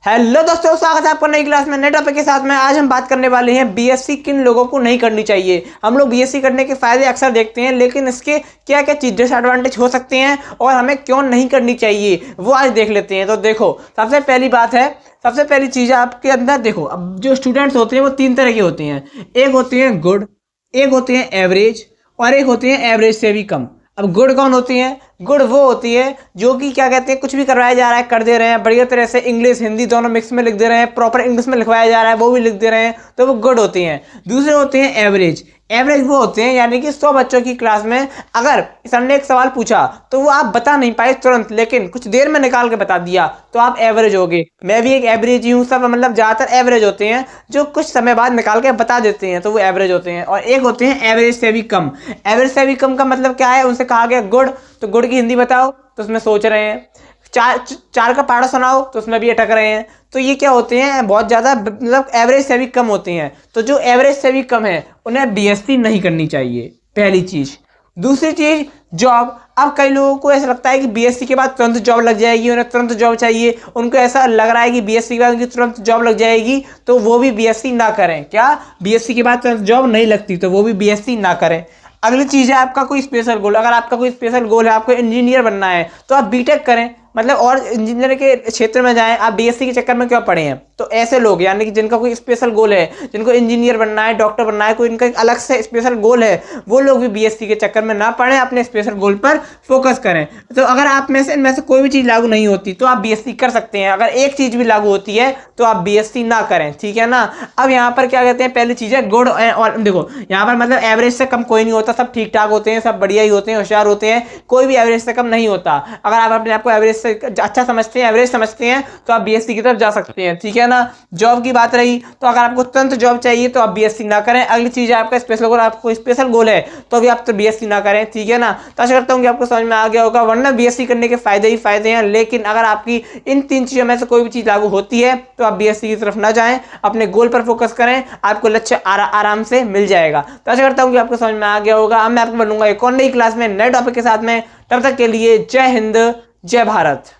Hello दोस्तों, स्वागत है आपका नई क्लास में नए टॉपिक के साथ में। आज हम बात करने वाले हैं बीएससी किन लोगों को नहीं करनी चाहिए। हम लोग बीएससी करने के फायदे अक्सर देखते हैं, लेकिन इसके क्या क्या चीज डिसएडवांटेज हो सकते हैं और हमें क्यों नहीं करनी चाहिए वो आज देख लेते हैं। तो देखो, सबसे पहली बात है, सबसे पहली चीज है आपके अंदर। देखो, अब जो स्टूडेंट्स होते हैं वो तीन तरह के होते हैं। एक होते हैं गुड, एक होते हैं एवरेज और एक होते हैं एवरेज से भी कम। अब गुड कौन होती है? गुड वो होती है जो कि क्या कहते हैं, कुछ भी करवाया जा रहा है कर दे रहे हैं, बढ़िया तरह से इंग्लिश हिंदी दोनों मिक्स में लिख दे रहे हैं, प्रॉपर इंग्लिश में लिखवाया जा रहा है वो भी लिख दे रहे हैं, तो वो गुड होती हैं। दूसरे होते हैं एवरेज। एवरेज वो होते हैं यानी कि 100 बच्चों की क्लास में अगर सर ने एक सवाल पूछा तो वो आप बता नहीं पाए तुरंत, लेकिन कुछ देर में निकाल के बता दिया, तो आप एवरेज हो गए। मैं भी एक एवरेज ही हूँ, सब मतलब ज़्यादातर एवरेज होते हैं जो कुछ समय बाद निकाल के बता देते हैं, तो वो एवरेज होते हैं। और एक होते हैं एवरेज से भी कम। एवरेज से भी कम का मतलब क्या है? उनसे कहा गया गुड, तो गुड की हिंदी बताओ तो उसमें सोच रहे हैं। चार का पहाड़ा सुनाओ तो उसमें भी अटक रहे हैं। तो ये क्या होते हैं? बहुत ज़्यादा मतलब एवरेज से भी कम होते हैं। तो जो एवरेज से भी कम है उन्हें बीएससी नहीं करनी चाहिए, पहली चीज़। दूसरी चीज़, जॉब। अब कई लोगों को ऐसा लगता है कि बीएससी के बाद तुरंत जॉब लग जाएगी, उन्हें तुरंत जॉब चाहिए। उनको ऐसा लग रहा है कि बीएससी के बाद उनकी तुरंत जॉब लग जाएगी, तो वो भी बीएससी ना करें। क्या बीएससी के बाद तुरंत जॉब नहीं लगती? तो वो भी बीएससी ना करें। अगली चीज़ है आपका कोई स्पेशल गोल। अगर आपका कोई स्पेशल गोल है, आपको इंजीनियर बनना है, तो आप बीटेक करें, मतलब और इंजीनियर के क्षेत्र में जाएं। आप बीएससी के चक्कर में क्यों पड़े हैं? तो ऐसे लोग यानी कि जिनका कोई स्पेशल गोल है, जिनको इंजीनियर बनना है, डॉक्टर बनना है, कोई इनका एक अलग से स्पेशल गोल है, वो लोग भी बीएससी के चक्कर में ना पड़े, अपने स्पेशल गोल पर फोकस करें। तो अगर आप में से इनमें से कोई भी चीज़ लागू नहीं होती तो आप बीएससी कर सकते हैं। अगर एक चीज़ भी लागू होती है तो आप बीएससी ना करें, ठीक है ना। अब यहाँ पर क्या कहते हैं, पहली चीज़ है गुड। और देखो, यहाँ पर मतलब एवरेज से कम कोई नहीं होता, सब ठीक ठाक होते हैं, सब बढ़िया ही होते हैं, होशियार होते हैं, कोई भी एवरेज से कम नहीं होता। अगर आप अपने आप को एवरेज से अच्छा समझते हैं, एवरेज समझते हैं, तो आप बीएससी की तरफ जा सकते हैं, ठीक है ना। जॉब की बात रही, तो अगर आपको तुरंत जॉब चाहिए तो आप बीएससी ना करें। अगली चीज़ है आपका स्पेशल गोल। आपको स्पेशल गोल है तो भी आप तो बीएससी ना करें, ठीक है ना। तो आशा करता हूँ कि आपको समझ में आ गया होगा। वरना बीएससी करने के फायदे ही फायदे हैं, लेकिन अगर आपकी इन तीन चीज़ों में से कोई भी चीज़ लागू होती है तो आप बीएससी की तरफ ना जाएं, अपने गोल पर फोकस करें, आपको लक्ष्य आराम से मिल जाएगा। तो आशा करता हूँ कि आपको समझ में आ गया होगा। अब मैं आपको मिलूंगा एक और नई क्लास में नए टॉपिक के साथ में। तब तक के लिए जय हिंद, जय भारत।